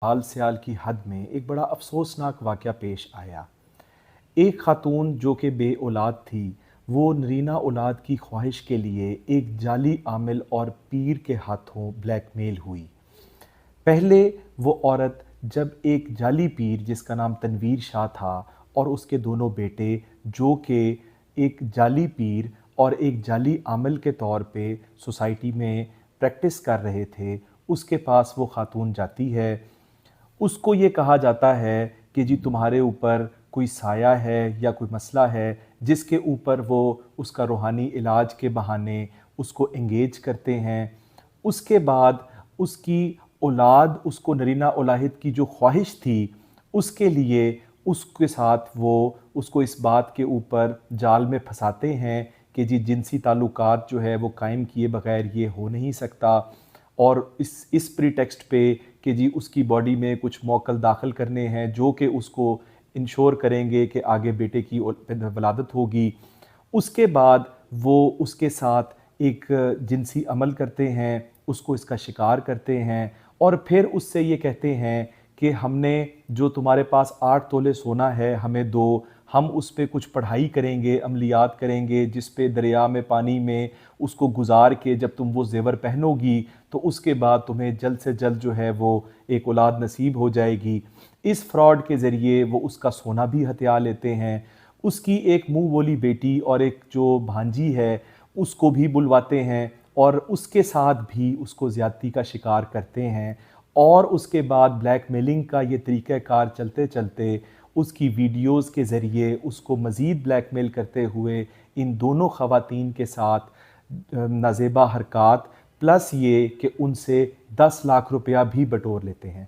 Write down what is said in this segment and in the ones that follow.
حال سیال کی حد میں ایک بڑا افسوسناک واقعہ پیش آیا۔ ایک خاتون جو کہ بے اولاد تھی، وہ نرینہ اولاد کی خواہش کے لیے ایک جعلی عامل اور پیر کے ہاتھوں بلیک میل ہوئی۔ پہلے وہ عورت جب ایک جعلی پیر جس کا نام تنویر شاہ تھا اور اس کے دونوں بیٹے جو کہ ایک جعلی پیر اور ایک جعلی عامل کے طور پہ سوسائٹی میں پریکٹس کر رہے تھے، اس کے پاس وہ خاتون جاتی ہے۔ اس کو یہ کہا جاتا ہے کہ جی تمہارے اوپر کوئی سایہ ہے یا کوئی مسئلہ ہے، جس کے اوپر وہ اس کا روحانی علاج کے بہانے اس کو انگیج کرتے ہیں۔ اس کے بعد اس کی اولاد، اس کو نرینہ اولاد کی جو خواہش تھی، اس کے لیے اس کے ساتھ وہ اس کو اس بات کے اوپر جال میں پھنساتے ہیں کہ جی جنسی تعلقات جو ہے وہ قائم کیے بغیر یہ ہو نہیں سکتا، اور اس پریٹیکسٹ پہ کہ جی اس کی باڈی میں کچھ موکل داخل کرنے ہیں جو کہ اس کو انشور کریں گے کہ آگے بیٹے کی ولادت ہوگی۔ اس کے بعد وہ اس کے ساتھ ایک جنسی عمل کرتے ہیں، اس کو اس کا شکار کرتے ہیں، اور پھر اس سے یہ کہتے ہیں کہ ہم نے جو تمہارے پاس 8 تولے سونا ہے ہمیں دو، ہم اس پہ کچھ پڑھائی کریں گے، عملیات کریں گے، جس پہ دریا میں پانی میں اس کو گزار کے جب تم وہ زیور پہنو گی تو اس کے بعد تمہیں جلد سے جلد جو ہے وہ ایک اولاد نصیب ہو جائے گی۔ اس فراڈ کے ذریعے وہ اس کا سونا بھی ہتھیا لیتے ہیں، اس کی ایک منہ بولی بیٹی اور ایک جو بھانجی ہے اس کو بھی بلواتے ہیں، اور اس کے ساتھ بھی اس کو زیادتی کا شکار کرتے ہیں، اور اس کے بعد بلیک میلنگ کا یہ طریقہ کار چلتے چلتے اس کی ویڈیوز کے ذریعے اس کو مزید بلیک میل کرتے ہوئے ان دونوں خواتین کے ساتھ نازیبا حرکات پلس یہ کہ ان سے 10 لاکھ روپیہ بھی بٹور لیتے ہیں۔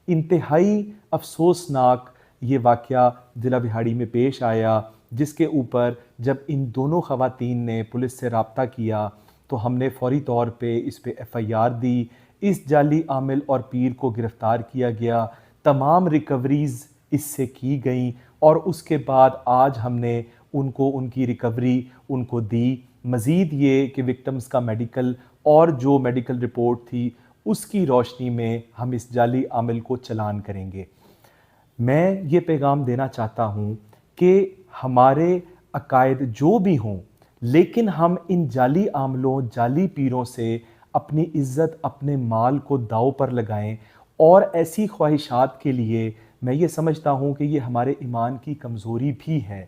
انتہائی افسوسناک یہ واقعہ ضلع بہاڑی میں پیش آیا، جس کے اوپر جب ان دونوں خواتین نے پولیس سے رابطہ کیا تو ہم نے فوری طور پہ اس پہ ایف آئی آر دی، اس جعلی عامل اور پیر کو گرفتار کیا گیا، تمام ریکوریز اس سے کی گئیں، اور اس کے بعد آج ہم نے ان کو ان کی ریکوری ان کو دی۔ مزید یہ کہ وکٹمز کا میڈیکل اور جو میڈیکل رپورٹ تھی اس کی روشنی میں ہم اس جعلی عامل کو چلان کریں گے۔ میں یہ پیغام دینا چاہتا ہوں کہ ہمارے عقائد جو بھی ہوں، لیکن ہم ان جعلی عاملوں، جعلی پیروں سے اپنی عزت، اپنے مال کو داؤ پر لگائیں، اور ایسی خواہشات کے لیے میں یہ سمجھتا ہوں کہ یہ ہمارے ایمان کی کمزوری بھی ہے،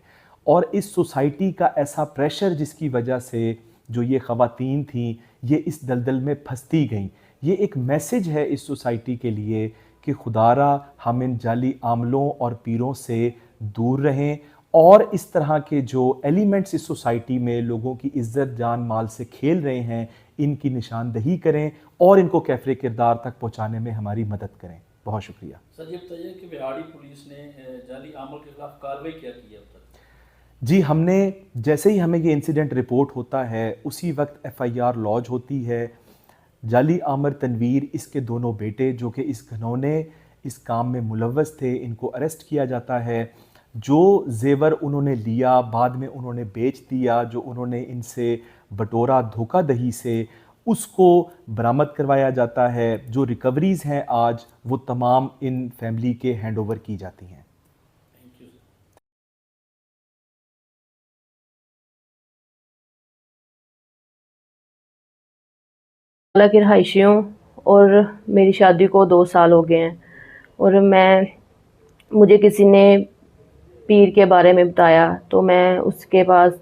اور اس سوسائٹی کا ایسا پریشر جس کی وجہ سے جو یہ خواتین تھیں یہ اس دلدل میں پھنستی گئیں۔ یہ ایک میسج ہے اس سوسائٹی کے لیے کہ خدا را ہم ان جعلی عاملوں اور پیروں سے دور رہیں، اور اس طرح کے جو ایلیمنٹس اس سوسائٹی میں لوگوں کی عزت جان مال سے کھیل رہے ہیں ان کی نشاندہی کریں اور ان کو کیفر کردار تک پہنچانے میں ہماری مدد کریں۔ بہت شکریہ۔ سر یہ بتائیے کہ بہاڑی پولیس نے جعلی عامل کے خلاف کارروائی کیا کی ہے اب تک؟ جی ہم نے جیسے ہی ہمیں یہ انسیڈنٹ رپورٹ ہوتا ہے اسی وقت ایف آئی آر لانچ ہوتی ہے۔ جعلی عامر تنویر، اس کے دونوں بیٹے جو کہ اس گھنونے اس کام میں ملوث تھے، ان کو اریسٹ کیا جاتا ہے۔ جو زیور انہوں نے لیا بعد میں انہوں نے بیچ دیا، جو انہوں نے ان سے بٹورا دھوکہ دہی سے، اس کو برآمد کروایا جاتا ہے۔ جو ریکوریز ہیں آج وہ تمام ان فیملی کے ہینڈ اوور کی جاتی ہیں۔ کی رہائشی ہوں اور میری شادی کو 2 سال ہو گئے ہیں، اور مجھے کسی نے پیر کے بارے میں بتایا تو میں اس کے پاس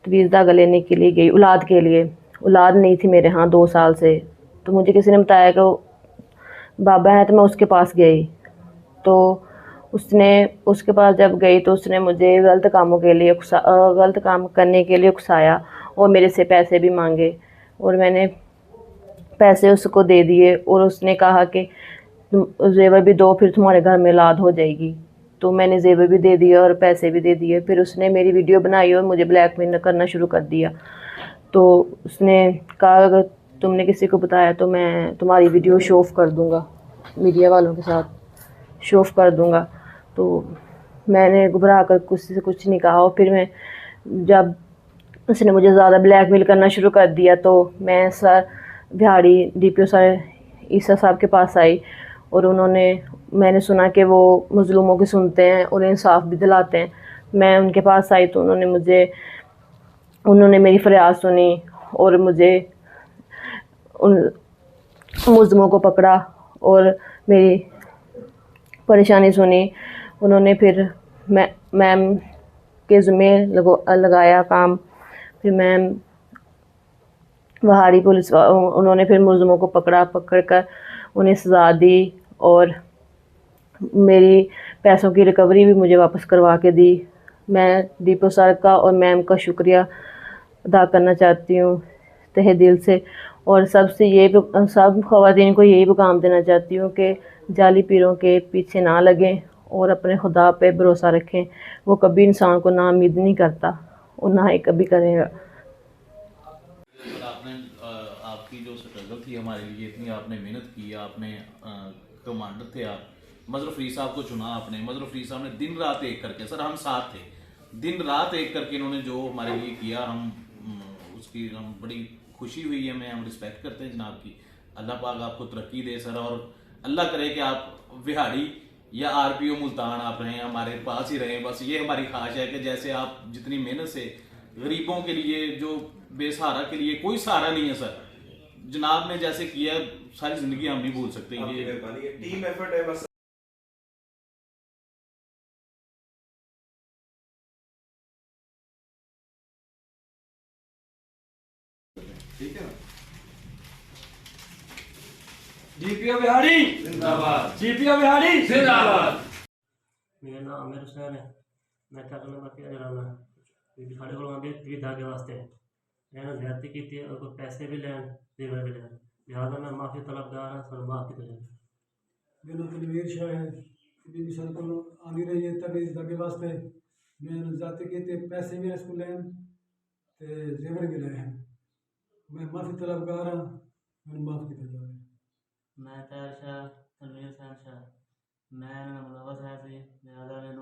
تویز دھاگا لینے کے لیے گئی، اولاد کے لیے۔ اولاد نہیں تھی میرے ہاں 2 سال سے، تو مجھے کسی نے بتایا کہ بابا ہے، تو میں اس کے پاس گئی۔ تو اس کے پاس جب گئی تو اس نے مجھے غلط کاموں کے لیے غلط کام کرنے کے لیے اکسایا، اور میرے سے پیسے بھی مانگے، اور میں نے پیسے اس کو دے دیے، اور اس نے کہا کہ زیور بھی دو پھر تمہارے گھر میں اولاد ہو جائے گی۔ تو میں نے زیور بھی دے دیے اور پیسے بھی دے دیے۔ پھر اس نے میری ویڈیو بنائی اور مجھے بلیک میل کرنا شروع کر دیا۔ تو اس نے کہا اگر تم نے کسی کو بتایا تو میں تمہاری ویڈیو شو آف کر دوں گا، میڈیا والوں کے ساتھ شو آف کر دوں گا۔ تو میں نے گھبرا کر کسی سے کچھ نہیں کہا، اور پھر جب اس نے مجھے زیادہ بلیک میل کرنا شروع کر دیا تو میں سر بہاڑی ڈی پی او سر عیسیٰ صاحب کے پاس آئی، اور میں نے سنا کہ وہ مظلوموں کی سنتے ہیں اور انصاف بھی دلاتے ہیں. میں ان کے پاس آئی تو انہوں نے میری فریاد سنی اور مجھے ان ملزموں کو پکڑا اور میری پریشانی سنی. انہوں نے پھر میم کے ذمے لگایا کام. پھر میم وہاڑی پولیس انہوں نے پھر ملزموں کو پکڑ کر انہیں سزا دی اور میری پیسوں کی ریکوری بھی مجھے واپس کروا کے دی. میں ڈپو سر کا اور میم کا شکریہ ادا کرنا چاہتی ہوں تہہ دل سے, اور سب خواتین کو یہی پیغام دینا چاہتی ہوں کہ جعلی پیروں کے پیچھے نہ لگیں اور اپنے خدا پہ بھروسہ رکھیں. وہ کبھی انسان کو ناامید نہیں کرتا اور نہ ہی کبھی کرے گا. آپ نے آپ کی جو سٹرگل تھی ہمارے لیے, اتنی آپ نے محنت کی, آپ نے کمانڈر تھے آپ, مظہر فرید صاحب کو چنا آپ نے. مظہر فرید صاحب نے دن رات ایک کر کے, سر ہم ساتھ تھے, دن رات ایک کر کے انہوں نے جو ہمارے لیے کیا, ہم اس کی ہم بڑی خوشی ہوئی ہے, ہم رسپیکٹ کرتے ہیں جناب کی. اللہ پاک آپ کو ترقی دے سر, اور اللہ کرے کہ آپ وہاڑی یا آر پی او ملتان آپ رہیں, ہمارے پاس ہی رہیں. بس یہ ہماری خواہش ہے کہ جیسے آپ جتنی محنت سے غریبوں کے لیے, جو بے سہارا کے لیے کوئی سہارا نہیں ہے سر, جناب نے جیسے کیا ساری زندگی ہم نہیں بھول سکتے. یہ ٹیم ایفرٹ ہے بس. ٹھیک ہے نا. جی پی او بہاڑی زندہ باد, جی پی او بہاڑی زندہ باد. میرا نام عامر حسین ہے, میں چاچا نمبر پہ جانا ساڑھے کو آگے تیری دھاگے واسطے میں نے زیادتی کی تھی, اور پیسے بھی لین زیور بھی لین, لہٰذا میں معافی طلبگار ہوں, سر معاف کی تو. میرا تنویر شاہ ہے, بھی سر کو آنی رہی ہے تبھی دھاگے واسطے میں نے زیادتی کی تھی, پیسے بھی اس کو لین زیور بھی لین. میں معافی طلبگار ہوں, میں معاف کیا جائے. میں طاہر شاہ تنویر حسین شاہ, میں ملوث ہے سی, لہٰذا میں